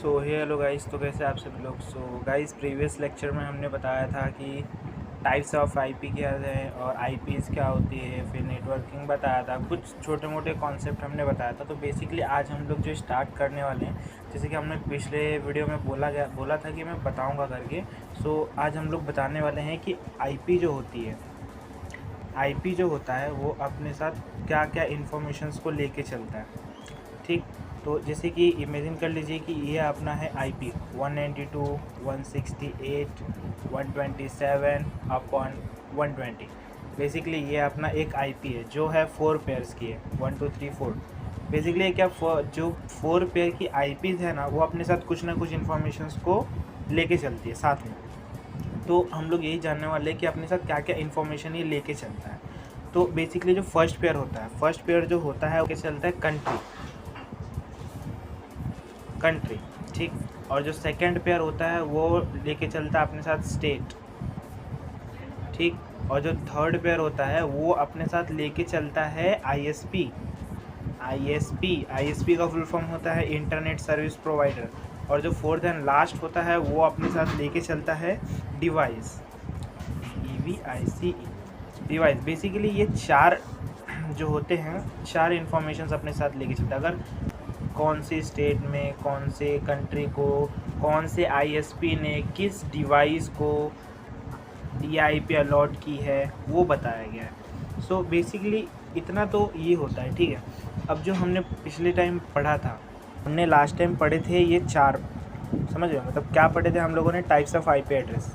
So hello guys, तो कैसे आप सभी लोग। सो गाइस, प्रीवियस लेक्चर में हमने बताया था कि टाइप्स ऑफ आईपी क्या है और आईपीज़ क्या होती है, फिर नेटवर्किंग बताया था, कुछ छोटे मोटे कॉन्सेप्ट हमने बताया था। तो बेसिकली आज हम लोग जो स्टार्ट करने वाले हैं, जैसे कि हमने पिछले वीडियो में बोला था कि मैं बताऊँगा करके। सो आज हम लोग बताने वाले हैं कि आईपी जो होती है, आईपी जो होता है वो अपने साथ क्या क्या इन्फॉर्मेशंस को लेके चलता है। ठीक, तो जैसे कि इमेजिन कर लीजिए कि ये अपना है आईपी 192, 168, 127 अपॉन 120। बेसिकली ये अपना एक आईपी है जो है 4 पेयर्स की है, 1 2 3 4। बेसिकली क्या जो 4 पेयर की आईपीज़ है ना, वो अपने साथ कुछ ना कुछ इन्फॉर्मेशंस को लेके चलती है साथ में। तो हम लोग यही जानने वाले हैं कि अपने साथ क्या क्या इन्फॉर्मेशन ये लेके चलता है। तो बेसिकली जो फर्स्ट पेयर होता है, फर्स्ट पेयर जो होता है वो कैसे चलता है, कंट्री। ठीक, और जो सेकंड पेयर होता है वो लेके चलता है अपने साथ स्टेट। ठीक, और जो थर्ड पेयर होता है वो अपने साथ लेके चलता है आईएसपी। आईएसपी का फुल फॉर्म होता है इंटरनेट सर्विस प्रोवाइडर। और जो फोर्थ एंड लास्ट होता है वो अपने साथ लेके चलता है डिवाइस, EVICE, डिवाइस। बेसिकली ये चार जो होते हैं, चार इन्फॉर्मेशन अपने साथ लेके चलता है। अगर कौन से स्टेट में, कौन से कंट्री को, कौन से आईएसपी ने किस डिवाइस को ये आईपी अलॉट की है, वो बताया गया है। सो बेसिकली इतना तो ये होता है। ठीक है, अब जो हमने पिछले टाइम पढ़ा था, हमने लास्ट टाइम पढ़े थे ये चार, समझ रहे हो मतलब क्या पढ़े थे हम लोगों ने, टाइप्स ऑफ आईपी एड्रेस।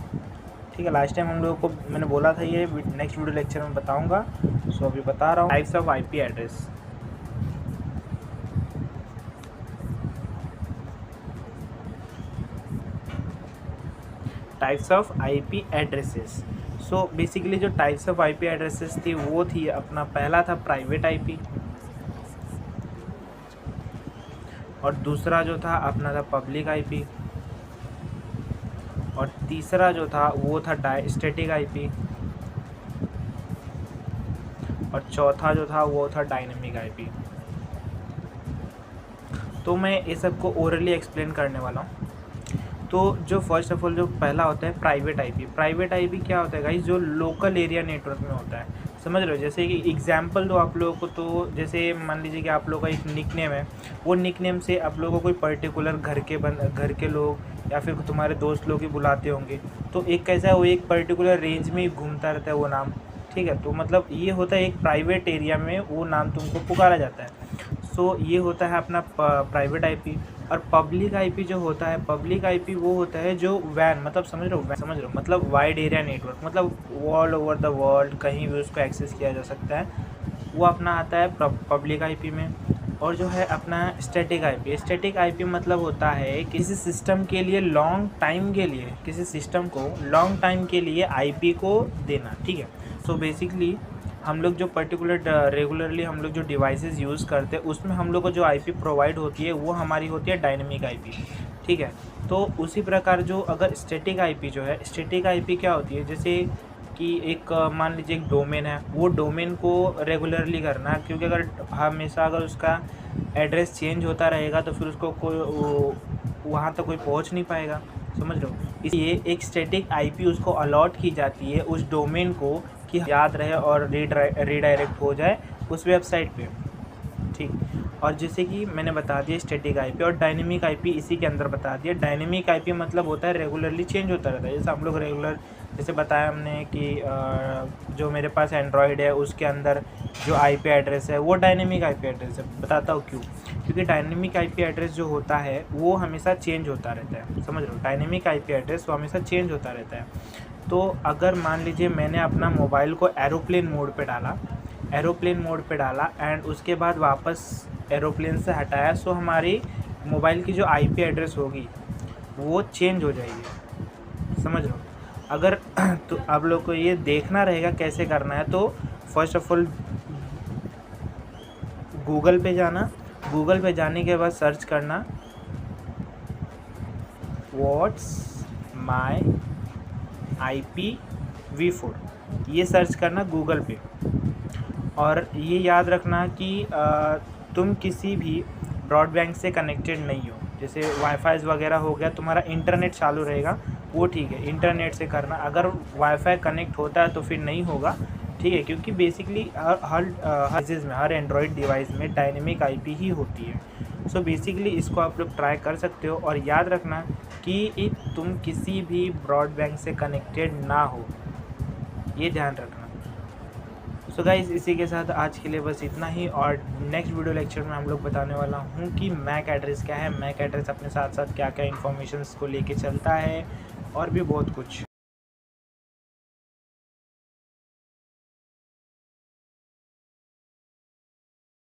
ठीक है, लास्ट टाइम हम लोगों को मैंने बोला था ये नेक्स्ट वीडियो लेक्चर में बताऊंगा। सो अभी बता रहा हूँ types of IP address. Types of IP addresses. So basically जो टाइप्स ऑफ आईपी एड्रेसेस थी वो थी अपना, पहला था प्राइवेट आईपी, और दूसरा जो था अपना था पब्लिक आईपी, और तीसरा जो था वो था स्टैटिक आईपी, और चौथा जो था वो था डायनेमिक आईपी। तो मैं ये सबको ओरली एक्सप्लेन करने वाला हूँ। तो जो फर्स्ट ऑफ ऑल जो पहला होता है प्राइवेट आईपी। प्राइवेट आईपी क्या होता है गाइस, जो लोकल एरिया नेटवर्क में होता है। समझ रहे हो, जैसे कि एग्जांपल दो आप लोगों को, तो जैसे मान लीजिए कि आप लोगों का एक निकनेम है, वो निकनेम से आप लोगों को कोई पर्टिकुलर घर के लोग या फिर तुम्हारे दोस्त लोग ही बुलाते होंगे। तो एक कैसा है, वो एक पर्टिकुलर रेंज में ही घूमता रहता है वो नाम। ठीक है, तो मतलब ये होता है एक प्राइवेट एरिया में वो नाम तुमको पुकारा जाता है। सो ये होता है अपना प्राइवेट आईपी। और पब्लिक आईपी जो होता है, पब्लिक आईपी वो होता है जो वैन, मतलब समझ रहे हो मतलब वाइड एरिया नेटवर्क, मतलब ऑल ओवर द वर्ल्ड कहीं भी उसको एक्सेस किया जा सकता है, वो अपना आता है पब्लिक आईपी में। और जो है अपना स्टैटिक आईपी, स्टैटिक आईपी मतलब होता है किसी सिस्टम के लिए लॉन्ग टाइम के लिए, किसी सिस्टम को लॉन्ग टाइम के लिए आईपी को देना। ठीक है, सो बेसिकली हम लोग जो पर्टिकुलर रेगुलरली हम लोग जो डिवाइसेस यूज़ करते हैं उसमें हम लोग को जो आईपी प्रोवाइड होती है वो हमारी होती है डायनेमिक आईपी। ठीक है, तो उसी प्रकार जो अगर स्टैटिक आईपी जो है, स्टैटिक आईपी क्या होती है, जैसे कि एक मान लीजिए एक डोमेन है, वो डोमेन को रेगुलरली करना, क्योंकि अगर हमेशा अगर उसका एड्रेस चेंज होता रहेगा तो फिर उसको कोई वहाँ तक कोई पहुँच नहीं पाएगा। समझ लो, इसलिए एक स्टैटिक आईपी उसको अलॉट की जाती है उस डोमेन को कि याद रहे और रीडायरेक्ट हो जाए उस वेबसाइट पे। ठीक, और जैसे कि मैंने बता दिया स्टैटिक आईपी, और डायनेमिक आईपी इसी के अंदर बता दिया। डायनेमिक आईपी मतलब होता है रेगुलरली चेंज होता रहता है। जैसे हम लोग रेगुलर, जैसे बताया हमने कि जो मेरे पास एंड्रॉयड है उसके अंदर जो आईपी एड्रेस है वो डायनेमिक आईपी एड्रेस है। बताता हूँ क्यों, क्योंकि डायनेमिक आईपी एड्रेस जो होता है वो हमेशा चेंज होता रहता है। समझ लो, डायनेमिक आईपी एड्रेस वो हमेशा चेंज होता रहता है। तो अगर मान लीजिए मैंने अपना मोबाइल को एरोप्लेन मोड पे डाला एंड उसके बाद वापस एरोप्लेन से हटाया, सो हमारी मोबाइल की जो आईपी एड्रेस होगी वो चेंज हो जाएगी। समझ लो, अगर तो आप लोग को ये देखना रहेगा कैसे करना है। तो फर्स्ट ऑफ ऑल गूगल पे जाना, गूगल पे जाने के बाद सर्च करना व्हाट्स माय IPv4, ये सर्च करना गूगल पे। और ये याद रखना कि तुम किसी भी ब्रॉडबैंड से कनेक्टेड नहीं हो। जैसे वाईफाई वगैरह हो गया, तुम्हारा इंटरनेट चालू रहेगा वो ठीक है, इंटरनेट से करना। अगर वाईफाई कनेक्ट होता है तो फिर नहीं होगा, ठीक है, क्योंकि बेसिकली हर डिवाइस में, हर एंड्रॉयड डिवाइस में डायनेमिक आईपी ही होती है। सो बेसिकली इसको आप लोग ट्राई कर सकते हो, और याद रखना कि तुम किसी भी ब्रॉडबैंड से कनेक्टेड ना हो, ये ध्यान रखना। सो गाइज़ इसी के साथ आज के लिए बस इतना ही, और नेक्स्ट वीडियो लेक्चर में हम लोग बताने वाला हूँ कि मैक एड्रेस क्या है, मैक एड्रेस अपने साथ साथ क्या क्या इन्फॉर्मेशन को लेके चलता है, और भी बहुत कुछ।